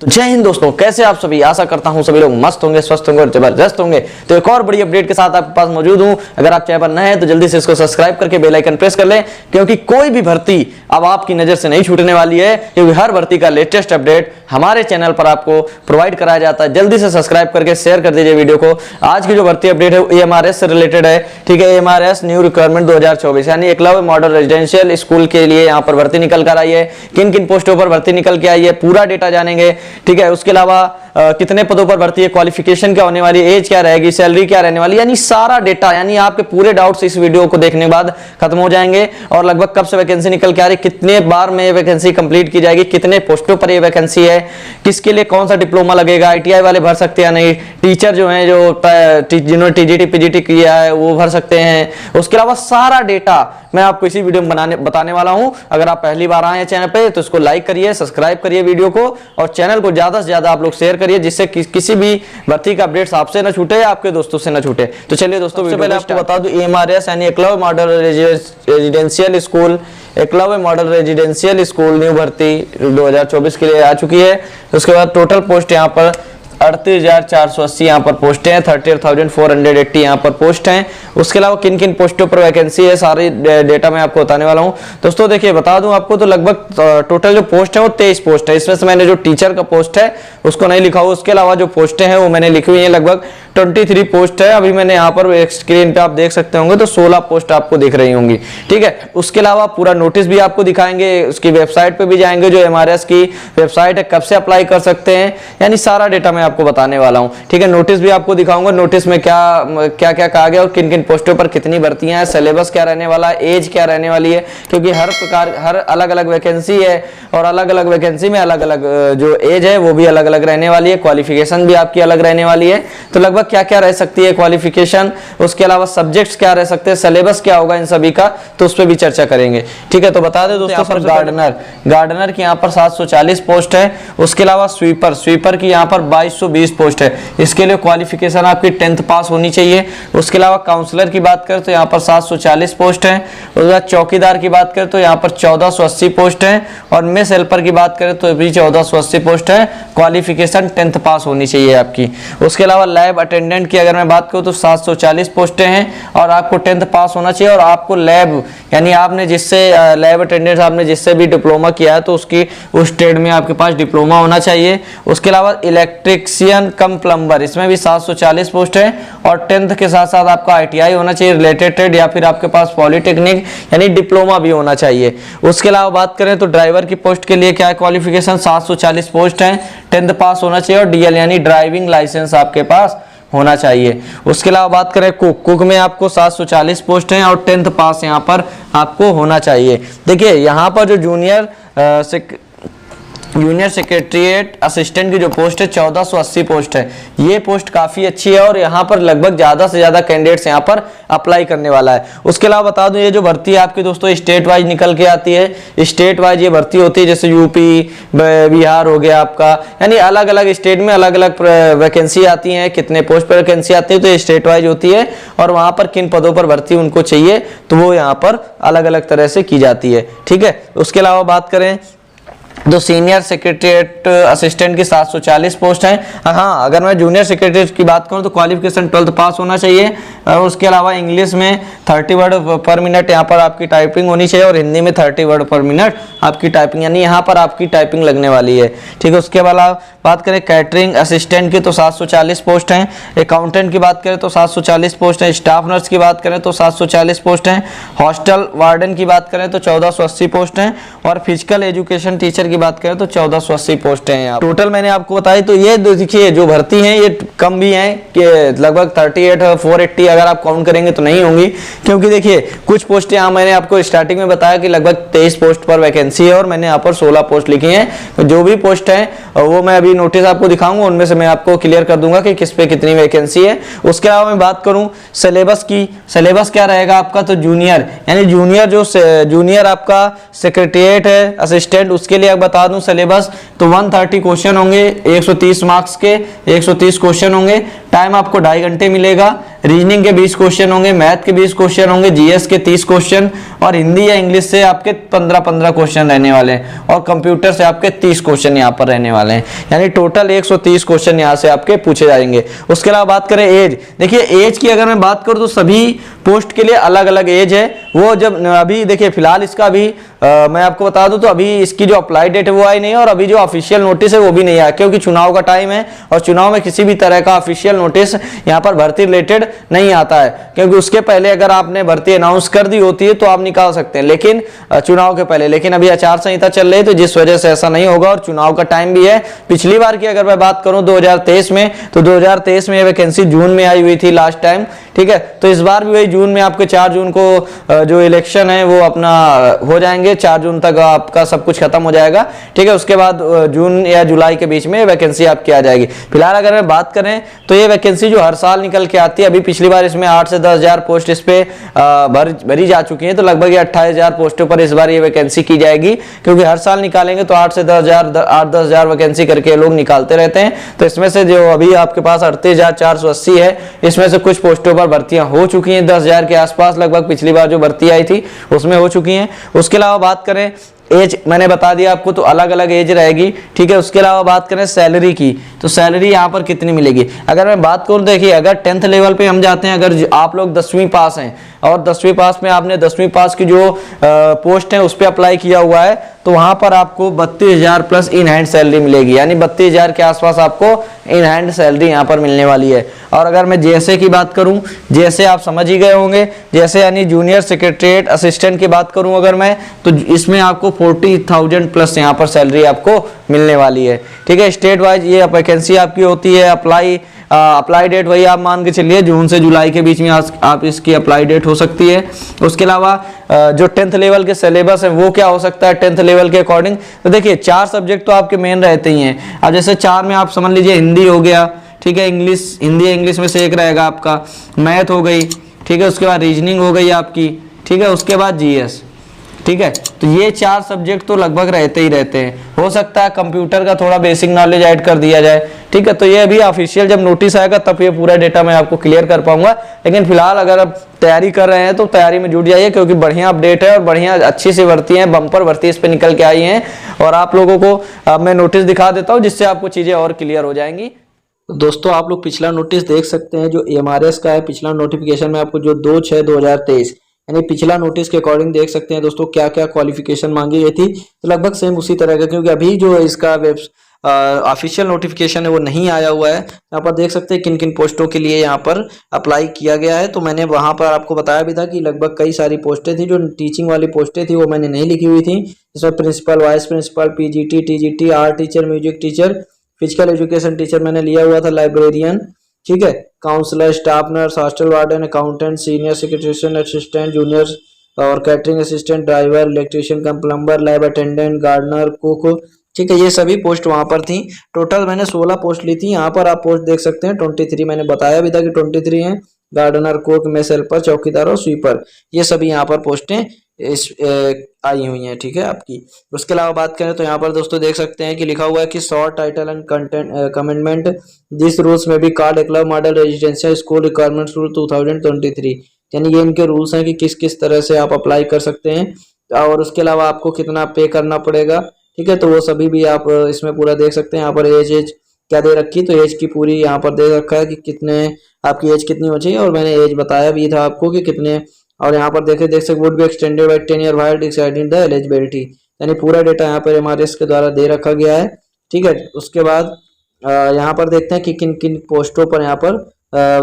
तो जय हिंद दोस्तों, कैसे आप सभी। आशा करता हूं सभी लोग मस्त होंगे, स्वस्थ होंगे और जबरदस्त होंगे। तो एक और बड़ी अपडेट के साथ आपके पास मौजूद हूं। अगर आप चैनल पर नए हैं तो जल्दी से इसको सब्सक्राइब करके बेल आइकन प्रेस कर लें, क्योंकि कोई भी भर्ती अब आपकी नजर से नहीं छूटने वाली है, क्योंकि हर भर्ती का लेटेस्ट अपडेट हमारे चैनल पर आपको प्रोवाइड कराया जाता है। जल्दी से सब्सक्राइब करके शेयर कर दीजिए वीडियो को। आज की जो भर्ती अपडेट है AMRS से रिलेटेड है। ठीक है, AMRS न्यू रिक्वायरमेंट 2024 यानी एकलव्य मॉडल रेजिडेंशियल स्कूल के लिए यहाँ पर भर्ती निकल कर आई है। किन किन पोस्टों पर भर्ती निकल के आई है पूरा डेटा जानेंगे। ठीक है, उसके अलावा कितने पदों पर भर्ती है, क्वालिफिकेशन क्या होने वाली है, एज क्या रहेगी, सैलरी क्या रहने वाली है, यानी सारा डेटा, यानी आपके पूरे डाउट्स इस वीडियो को देखने के बाद खत्म हो जाएंगे। और लगभग कब से वैकेंसी निकल के आ रही, कितने बार में ये वैकेंसी कंप्लीट की जाएगी, कितने पोस्टों पर ये वैकेंसी है, किसके लिए कौन सा डिप्लोमा लगेगा, ITI वाले भर सकते हैं नहीं, टीचर जो हैं जिन्होंने TGT PGT किया है वो भर सकते हैं। उसके अलावा सारा डेटा मैं आपको इसी वीडियो में बताने वाला हूं। अगर आप पहली बार आए हैं चैनल पे तो इसको लाइक करिए, सब्सक्राइब करिए वीडियो को, और चैनल को ज्यादा से ज्यादा आप लोग शेयर करिए, जिससे किसी भी भर्ती का अपडेट्स आपसे ना छूटे, आपके दोस्तों से ना छूटे। तो चलिए दोस्तों, सबसे पहले आपको बता दूं AMRS यानी Eklavya model residential school, Eklavya model residential school new भर्ती 2024 के लिए आ चुकी है। उसके बाद टोटल पोस्ट यहाँ पर 38,480 यहाँ पर पोस्ट हैं, 38,480 यहाँ पर पोस्ट हैं। उसके अलावा किन किन पोस्टों पर वैकेंसी है सारी डेटा मैं आपको बताने वाला हूँ। दोस्तों देखिए, बता दूं आपको, तो लगभग टोटल जो पोस्ट है वो 23 पोस्ट है। इसमें से मैंने जो टीचर का पोस्ट है उसको नहीं लिखा हुआ, उसके अलावा जो पोस्टें हैं वो मैंने लिखी हुई है। लगभग 23 पोस्ट है। अभी मैंने यहाँ पर एक स्क्रीन पे आप देख सकते होंगे तो 16 पोस्ट आपको दिख रही होंगी। ठीक है, उसके अलावा पूरा नोटिस भी आपको दिखाएंगे, उसकी वेबसाइट पे भी जाएंगे जो AMRS की वेबसाइट है, कब से अप्लाई कर सकते हैं, यानी सारा डेटा मैं आपको बताने वाला हूँ। ठीक है, नोटिस भी आपको दिखाऊंगा, नोटिस में क्या क्या क्या कहा गया और किन किन पोस्टों पर कितनी भर्तियां हैं, सिलेबस क्या रहने वाला है, एज क्या रहने वाली है, क्योंकि हर अलग अलग वैकेंसी है और अलग अलग वैकेंसी में अलग अलग जो एज है वो भी अलग अलग रहने वाली है, क्वालिफिकेशन भी आपकी अलग रहने वाली है। तो लगभग क्या क्या रह सकती है क्वालिफिकेशन, उसके अलावा सब्जेक्ट्स क्या रह सकते हैं, सिलेबस क्या होगा इन सभी का, तो उस पर भी चर्चा करेंगे। ठीक है, तो बता दें दोस्तों, पर गार्डनर की यहाँ पर 740 पोस्ट है। उसके अलावा स्वीपर की यहाँ पर 2220 पोस्ट है। इसके लिए क्वालिफिकेशन आपकी 10th पास होनी चाहिए। उसके अलावा काउंसलर की बात करें तो यहाँ पर 740 पोस्ट है। उसके बाद चौकीदार की बात करें तो यहाँ पर 1480 पोस्ट है, और मेस हेल्पर की बात करें तो भी 1480 पोस्ट है। क्वालिफिकेशन 10th पास होनी चाहिए आपकी। उसके अलावा लैब अटेंडेंट की अगर मैं बात करूं तो 740 पोस्टें हैं, और आपको 10th पास होना चाहिए, और आपको लैब यानी आपने जिससे लैब अटेंडेंट आपने जिससे भी डिप्लोमा किया है तो उसकी उस ट्रेड में आपके पास डिप्लोमा होना चाहिए। उसके अलावा इलेक्ट्रिशियन कम प्लम्बर, इसमें भी 740 पोस्ट है, और 10th के साथ साथ आपका ITI होना चाहिए रिलेटेड ट्रेड, या फिर आपके पास पॉलिटेक्निक यानी डिप्लोमा भी होना चाहिए। उसके अलावा बात करें तो ड्राइवर की पोस्ट के लिए क्या है क्वालिफिकेशन, 740 पोस्ट है, 10th पास होना चाहिए, और DL यानी ड्राइविंग लाइसेंस आपके पास होना चाहिए। उसके अलावा बात करें कुक में आपको 740 पोस्ट हैं, और 10th पास यहाँ पर आपको होना चाहिए। देखिए, यहाँ पर जो जूनियर सेक्रेटरीट असिस्टेंट की जो पोस्ट है 1480 पोस्ट है। ये पोस्ट काफी अच्छी है, और यहाँ पर लगभग ज्यादा से ज्यादा कैंडिडेट्स यहाँ पर अप्लाई करने वाला है। उसके अलावा बता दूं, ये जो भर्ती है आपकी दोस्तों स्टेट वाइज निकल के आती है। स्टेट वाइज ये भर्ती होती है, जैसे यूपी बिहार हो गया आपका, यानी अलग अलग स्टेट में अलग अलग वैकेंसी आती है, कितने पोस्ट पर वैकेंसी आती है, तो ये स्टेट वाइज होती है, और वहां पर किन पदों पर भर्ती उनको चाहिए तो वो यहाँ पर अलग अलग तरह से की जाती है। ठीक है, उसके अलावा बात करें तो सीनियर सेक्रेटरीट असिस्टेंट की 740 पोस्ट है। हाँ, अगर मैं जूनियर सेक्रेटरीट की बात करूं तो क्वालिफिकेशन 12th पास होना चाहिए, और उसके अलावा इंग्लिश में 30 वर्ड पर मिनट यहाँ पर आपकी टाइपिंग होनी चाहिए, और हिंदी में 30 वर्ड पर मिनट आपकी टाइपिंग, यानी यहाँ पर आपकी टाइपिंग लगने वाली है। ठीक है, उसके अलावा बात करें कैटरिंग असिस्टेंट की तो 740 पोस्ट हैं, अकाउंटेंट की बात करें तो 740 पोस्ट हैं, स्टाफ नर्स की बात करें तो 740 पोस्ट हैं, हॉस्टल वार्डन की बात करें तो 1480 पोस्ट हैं, और फिजिकल एजुकेशन टीचर की बात करें तो 1480 पोस्ट हैं। यहाँ टोटल मैंने आपको बताई, तो ये देखिए जो भर्ती हैं ये कम भी हैं कि लगभग 38,480 अगर आप काउंट करेंगे तो नहीं होंगी, क्योंकि देखिए कुछ पोस्ट यहाँ मैंने आपको स्टार्टिंग में बताया कि लगभग 23 पोस्ट पर वैकेंसी है, और मैंने यहाँ पर 16 पोस्ट लिखी हैं। तो जो भी पोस्ट है वो मैं अभी नोटिस आपको दिखाऊंगा, उनमें से मैं आपको क्लियर कर दूंगा कि किस पे कितनी वैकेंसी है। उसके अलावा मैं बात करूं सिलेबस की, सिलेबस क्या रहेगा आपका, तो जूनियर यानी जूनियर आपका सेक्रेटरीट है असिस्टेंट, उसके लिए बता दूं सिलेबस तो 130 क्वेश्चन होंगे, 130 मार्क्स के 130 क्वेश्चन होंगे। टाइम आपको 2.5 घंटे मिलेगा। रीजनिंग के 20 क्वेश्चन होंगे, मैथ के 20 क्वेश्चन होंगे, जीएस के 30 क्वेश्चन और हिंदी या इंग्लिश से आपके 15-15 क्वेश्चन रहने वाले हैं और कंप्यूटर से आपके 30 क्वेश्चन यहाँ पर रहने वाले हैं, यानी टोटल 130 क्वेश्चन यहाँ से आपके पूछे जाएंगे। उसके अलावा बात करें एज, देखिए एज की अगर मैं बात करूँ तो सभी पोस्ट के लिए अलग अलग एज है। वो जब अभी देखिए फिलहाल इसका भी मैं आपको बता दूं तो अभी इसकी जो अप्लाई डेट है वो आई नहीं है और अभी जो ऑफिशियल नोटिस है वो भी नहीं आया, क्योंकि चुनाव का टाइम है और चुनाव में किसी भी तरह का ऑफिशियल नोटिस यहाँ पर भर्ती रिलेटेड नहीं आता है, क्योंकि उसके पहले अगर आपने भर्ती अनाउंस कर दी होती है तो आप निकाल सकते हैं, लेकिन चुनाव के पहले। लेकिन अभी आचार संहिता चल रही है तो जिस वजह से ऐसा नहीं होगा और चुनाव का टाइम भी है। पिछली बार की अगर मैं बात करूं 2023 में, तो 2023 में वैकेंसी जून में आई हुई थी लास्ट टाइम, ठीक है। तो इस बार भी वही जून में आपके 4 जून को जो इलेक्शन है वो अपना हो जाएंगे, 4 जून तक आपका सब कुछ खत्म हो जाएगा, ठीक है। उसके बाद जून या जुलाई के बीच में वैकेंसी आपकी आ जाएगी। फिलहाल अगर मैं बात करें तो ये वैकेंसी जो हर साल निकल के आती है, अभी पिछली बार इसमें 8 से 10 हजार पोस्ट इस पे भरी जा चुकी है, तो लगभग 28,000 पोस्टों पर इस बार ये वैकेंसी की जाएगी, क्योंकि हर साल निकालेंगे तो 8 से 10 हजार 8-10 हजार वैकेंसी करके लोग निकालते रहते हैं। तो इसमें से जो अभी आपके पास 38,480 है, इसमें से कुछ पोस्टों पर भर्तियां हो चुकी हैं, 10,000 के आसपास लगभग पिछली बार जो भर्ती आई थी उसमें हो चुकी हैं। उसके अलावा बात करें एज, मैंने बता दिया आपको, तो अलग अलग एज रहेगी, ठीक है। उसके अलावा बात करें सैलरी की, तो सैलरी यहाँ पर कितनी मिलेगी अगर मैं बात करूँ, देखिए अगर 10th लेवल पे हम जाते हैं, अगर आप लोग 10वीं पास हैं और 10वीं पास में आपने 10वीं पास की जो पोस्ट है उस पर अप्लाई किया हुआ है, तो वहां पर आपको 32,000 प्लस इन हैंड सैलरी मिलेगी, यानी 32,000 के आसपास आपको इन हैंड सैलरी यहाँ पर मिलने वाली है। और अगर मैं जैसे की बात करूं, जैसे आप समझ ही गए होंगे, जैसे यानी जूनियर सेक्रेटरीट असिस्टेंट की बात करूं अगर मैं, तो इसमें आपको 40,000 प्लस यहाँ पर सैलरी आपको मिलने वाली है, ठीक है। स्टेट वाइज ये वैकेंसी आपकी होती है। अप्लाई डेट वही आप मान के चलिए जून से जुलाई के बीच में आप इसकी अप्लाई डेट हो सकती है। उसके अलावा जो 10th लेवल के सिलेबस है वो क्या हो सकता है 10th लेवल के अकॉर्डिंग, तो देखिए 4 सब्जेक्ट तो आपके मेन रहते ही हैं। अब जैसे 4 में आप समझ लीजिए हिंदी हो गया, ठीक है, हिंदी इंग्लिश में से एक रहेगा आपका, मैथ हो गई, ठीक है, उसके बाद रीजनिंग हो गई आपकी, ठीक है, उसके बाद जीएस, ठीक है। तो ये 4 सब्जेक्ट तो लगभग रहते ही रहते हैं। हो सकता है कंप्यूटर का थोड़ा बेसिक नॉलेज ऐड कर दिया जाए, ठीक है। तो ये अभी ऑफिशियल जब नोटिस आएगा तब ये पूरा डेटा मैं आपको क्लियर कर पाऊंगा, लेकिन फिलहाल अगर आप तैयारी कर रहे हैं तो तैयारी में जुट जाइए, क्योंकि बढ़िया अपडेट है और बढ़िया अच्छी सी भर्ती है, बम्पर भर्ती इस पे निकल के आई है। और आप लोगों को मैं नोटिस दिखा देता हूँ जिससे आपको चीजें और क्लियर हो जाएंगी। दोस्तों आप लोग पिछला नोटिस देख सकते हैं जो एमआरएस का है, पिछला नोटिफिकेशन में आपको जो 2/6/2023 यानी पिछला नोटिस के अकॉर्डिंग देख सकते हैं दोस्तों क्या क्या क्वालिफिकेशन मांगी गई थी, तो लगभग सेम उसी तरह का, क्योंकि अभी जो इसका ऑफिशियल नोटिफिकेशन है वो नहीं आया हुआ है। यहाँ पर देख सकते हैं किन किन पोस्टों के लिए यहाँ पर अप्लाई किया गया है। तो मैंने वहाँ पर आपको बताया भी था कि लगभग कई सारी पोस्टें थी, जो टीचिंग वाली पोस्टें थी वो मैंने नहीं लिखी हुई थी, जिसमें principal, vice principal, PGT, TGT, art teacher, music teacher, physical education teacher मैंने लिया हुआ था, लाइब्रेरियन, ठीक है, counsellor, staff nurse, hostel warden, accountant, senior secretary assistant, junior और catering assistant, driver, electrician cum plumber, lab attendant, gardener, cook, ठीक है, ये सभी पोस्ट वहां पर थी। टोटल मैंने 16 पोस्ट ली थी। यहाँ पर आप पोस्ट देख सकते हैं 23, मैंने बताया भी था कि 23 हैं, गार्डनर, कुक, मेस हेल्पर, चौकीदार और स्वीपर, ये सभी यहाँ पर पोस्टें आई हुई हैं, ठीक है आपकी। उसके अलावा बात करें तो यहाँ पर दोस्तों देख सकते हैं कि लिखा हुआ है कि short title and content commencement this rules में भी कार्ड Eklavya model residential school requirements rule 2023, यानी ये इनके रूल्स हैं कि किस किस तरह से आप अप्लाई कर सकते हैं और उसके अलावा आपको कितना पे करना पड़ेगा, ठीक है। तो वो सभी भी आप इसमें पूरा देख सकते हैं। यहाँ पर एज क्या दे रखी, तो एज की पूरी यहाँ पर दे रखा है कि कितने आपकी एज कितनी हो चाहिए, और मैंने एज बताया भी था आपको कि कितने, और यहाँ पर देख सकते would be extended by 10 year while deciding the eligibility, यानी पूरा डेटा यहाँ पर एमआरएस के द्वारा दे रखा गया है, ठीक है। उसके बाद यहाँ पर देखते हैं कि किन किन पोस्टों पर यहाँ पर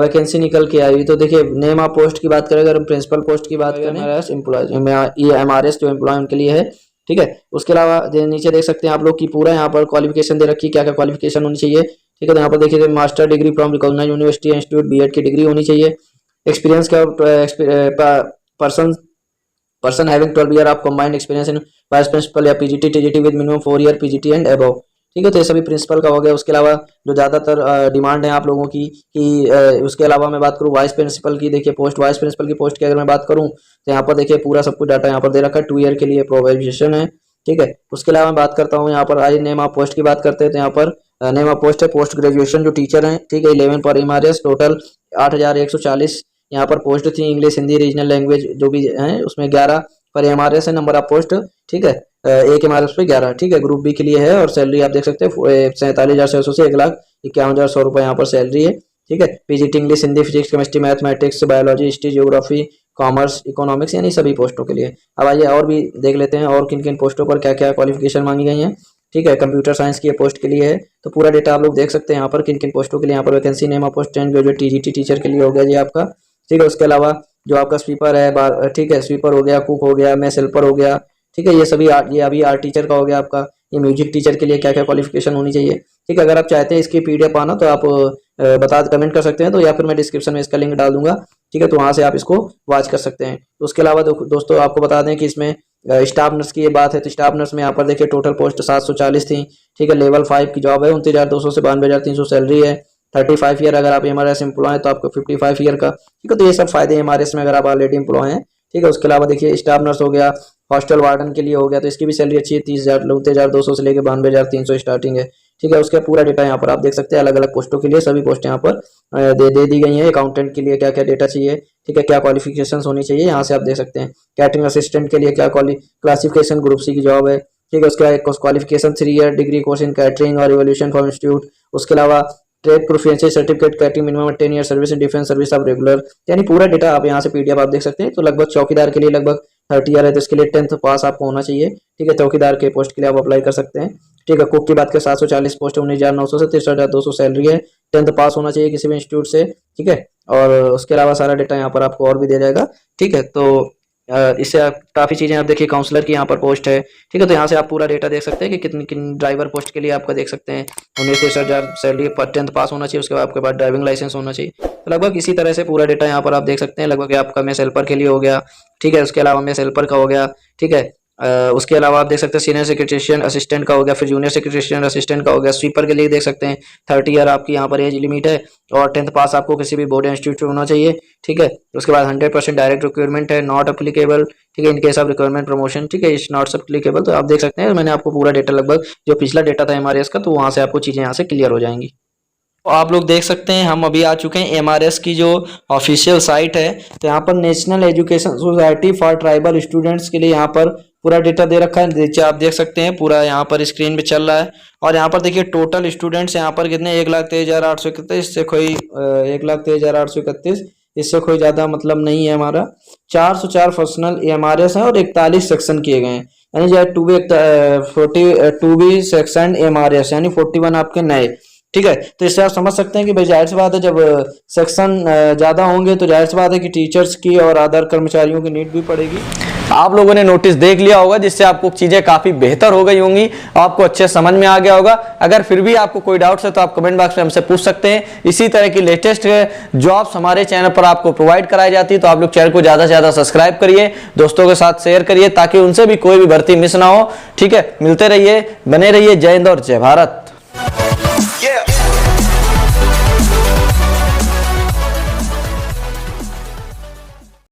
वैकेंसी निकल के आई। तो देखिए नेम ऑफ पोस्ट की बात करें, अगर हम प्रिंसिपल पोस्ट की बात करें, ये एमआरएस जो एम्प्लॉय उनके लिए है, ठीक है। उसके अलावा नीचे देख सकते हैं आप लोग की पूरा यहाँ पर क्वालिफिकेशन दे रखी है, क्या क्या क्वालिफिकेशन होनी चाहिए, ठीक है। तो यहाँ पर देखिए master degree from recognised university institute, BEd की डिग्री होनी चाहिए। एक्सपीरियंस का person having 12 year of combined experience in vice principal या PGT TGT with minimum 4 year PGT and above, ठीक है। तो ये सभी प्रिंसिपल का हो गया। उसके अलावा जो ज़्यादातर डिमांड है आप लोगों की कि उसके अलावा मैं बात करूँ वाइस प्रिंसिपल की, देखिए पोस्ट वाइस प्रिंसिपल की पोस्ट की अगर मैं बात करूँ तो यहाँ पर देखिए पूरा सब कुछ डाटा यहाँ पर दे रखा है, 2 ईयर के लिए प्रोबेशन है, ठीक है। उसके अलावा मैं बात करता हूँ यहाँ पर आई नेम ऑफ पोस्ट की बात करते हैं, तो यहाँ पर नेम ऑफ पोस्ट है पोस्ट ग्रेजुएशन जो टीचर हैं, ठीक है। 11 पर MRS, टोटल 8140 यहाँ पर पोस्ट थी। इंग्लिश, हिंदी, रीजनल लैंग्वेज जो भी हैं उसमें 11 पर MRS है नंबर ऑफ पोस्ट, ठीक है। एक MRS पे 11, ठीक है। ग्रुप बी के लिए है और सैलरी आप देख सकते हैं 47,600 से 1,51,100 रुपये यहाँ पर सैलरी है, ठीक है। PGT English, Hindi, physics, chemistry, mathematics, biology, history, geography, commerce, economics, यानी सभी पोस्टों के लिए। अब आइए और भी देख लेते हैं और किन किन पोस्टों पर क्या क्या क्वालिफिकेशन मांगी गई हैं, ठीक है। कंप्यूटर साइंस की पोस्ट के लिए है, तो पूरा डेटा आप लोग देख सकते हैं यहाँ पर किन किन पोस्टों के लिए यहाँ पर vacancy. Name of post and graduate TGT teacher के लिए हो गया जी आपका, ठीक है। उसके अलावा जो आपका स्वीपर है, ठीक है, स्वीपर हो गया, कुक हो गया, मैस हेल्पर हो गया, ठीक है। ये सभी ये अभी आर्ट टीचर का हो गया आपका। ये म्यूजिक टीचर के लिए क्या क्या क्वालिफिकेशन होनी चाहिए, ठीक है। अगर आप चाहते हैं इसकी PDF पाना तो आप कमेंट कर सकते हैं, तो या फिर मैं डिस्क्रिप्शन में इसका लिंक डाल दूंगा, ठीक है। तो वहां से आप इसको वॉच कर सकते हैं। तो उसके अलावा दोस्तों आपको बता दें कि इसमें स्टाफ नर्स की ये बात है, तो स्टाफ नर्स में यहाँ पर देखिए टोटल पोस्ट 740 थी, ठीक है। लेवल 5 की जॉब है, 29,200 से 92,300 सैलरी है। 35 ईयर अगर आप MRS एम्प्लॉय हैं तो आपको 55 ईयर का, ठीक है। तो ये सब फायदे MRS में अगर आप ऑलरेडी एम्प्लॉय हैं, ठीक है। उसके अलावा देखिए स्टाफ नर्स हो गया, हॉस्टल वार्डन के लिए हो गया, तो इसकी भी सैलरी अच्छी है। 29,200 से लेकर 92,300 स्टार्टिंग है, ठीक है। उसका पूरा डेटा यहाँ पर आप देख सकते हैं। अलग अलग पोस्टों के लिए सभी पोस्ट यहाँ पर दे दी गई हैं। अकाउंटेंट के लिए क्या क्या डेटा चाहिए, ठीक है, क्या क्वालिफिकेशन होनी चाहिए, यहाँ से आप देख सकते हैं। कैटरिंग असिस्टेंट के लिए क्या क्लासिफिकेशन, ग्रुप C की जॉब है, ठीक है। उसका qualification 3 year degree course in catering और इवोल्यूशन फ्रॉम इंस्टीट्यूट। उसके अलावा trade proficiency certificate, catering minimum 10 year service in defence service of regular, यानी पूरा डेटा आप यहाँ से PDF आप देख सकते हैं। तो लगभग चौकीदार के लिए लगभग 30 ईयर है, तो इसके लिए 10th पास आपको होना चाहिए, ठीक है। चौकीदार के पोस्ट के लिए आप अप्लाई कर सकते हैं, ठीक है। कुक की बात करें 740 पोस्ट, 19,900 से 63,200 सैलरी है। 10th पास होना चाहिए किसी भी इंस्टीट्यूट से, ठीक है। और उसके अलावा सारा डेटा यहाँ पर आपको और भी दिया जाएगा, ठीक है। तो इससे आप काफ़ी चीज़ें आप देखिए। काउंसलर की यहाँ पर पोस्ट है, ठीक है। तो यहाँ से आप पूरा डेटा देख सकते हैं कि कितनी किन ड्राइवर पोस्ट के लिए आपका देख सकते हैं। 19,63,000 सैलरी पर 10th पास होना चाहिए, उसके बाद आपके पास ड्राइविंग लाइसेंस होना चाहिए। तो लगभग इसी तरह से पूरा डेटा यहाँ पर आप देख सकते हैं। लगभग आपका मेस हेल्पर के लिए हो गया, ठीक है। उसके अलावा मेस हेल्पर का हो गया, ठीक है। उसके अलावा आप देख सकते हैं सीनियर सेक्रेटरिशियन असिस्टेंट का हो गया, फिर जूनियर सेक्रेटरिशियन असिस्टेंट का हो गया। स्वीपर के लिए देख सकते हैं 30 ईयर आपकी यहाँ पर एज लिमिट है और 10th पास आपको किसी भी बोर्ड इंस्टीट्यूट में होना चाहिए, ठीक है। उसके बाद 100% डायरेक्ट रिक्वायरमेंट है, नॉट अप्लीकेबल, ठीक है, in case of requirement promotion, ठीक है, इट्स नॉट अप्लीकेबल। तो आप देख सकते हैं मैंने आपको पूरा डेटा लगभग जो पिछला डेटा था MRS का, तो वहाँ से आपको चीज़ें यहाँ से क्लियर हो जाएंगी। तो आप लोग देख सकते हैं हम अभी आ चुके हैं MRS की जो ऑफिशियल साइट है। तो यहाँ पर national education society for tribal students के लिए यहाँ पर पूरा डेटा दे रखा है। नीचे आप देख सकते हैं पूरा यहाँ पर स्क्रीन पे चल रहा है। और यहाँ पर देखिए टोटल स्टूडेंट्स यहाँ पर कितने 1,23,831, इससे कोई 1,23,831, इससे कोई ज़्यादा मतलब नहीं है हमारा। 404 पर्सनल MRS हैं और 41 सेक्शन किए गए हैं, यानी जो 2B सेक्शन MRS यानी 41 आपके नए, ठीक है। तो इससे आप समझ सकते हैं कि भाई जाहिर सी बात है जब सेक्शन ज़्यादा होंगे तो जाहिर सी बात है कि टीचर्स की और अदर कर्मचारियों की नीड भी पड़ेगी। आप लोगों ने नोटिस देख लिया होगा, जिससे आपको चीजें काफी बेहतर हो गई होंगी, आपको अच्छे समझ में आ गया होगा। अगर फिर भी आपको कोई डाउट्स है तो आप कमेंट बॉक्स में हमसे पूछ सकते हैं। इसी तरह की लेटेस्ट जॉब्स हमारे चैनल पर आपको प्रोवाइड कराई जाती है, तो आप लोग चैनल को ज्यादा से ज्यादा सब्सक्राइब करिए, दोस्तों के साथ शेयर करिए, ताकि उनसे भी कोई भी भर्ती मिस ना हो, ठीक है। मिलते रहिए, बने रहिए। जय हिंद और जय भारत।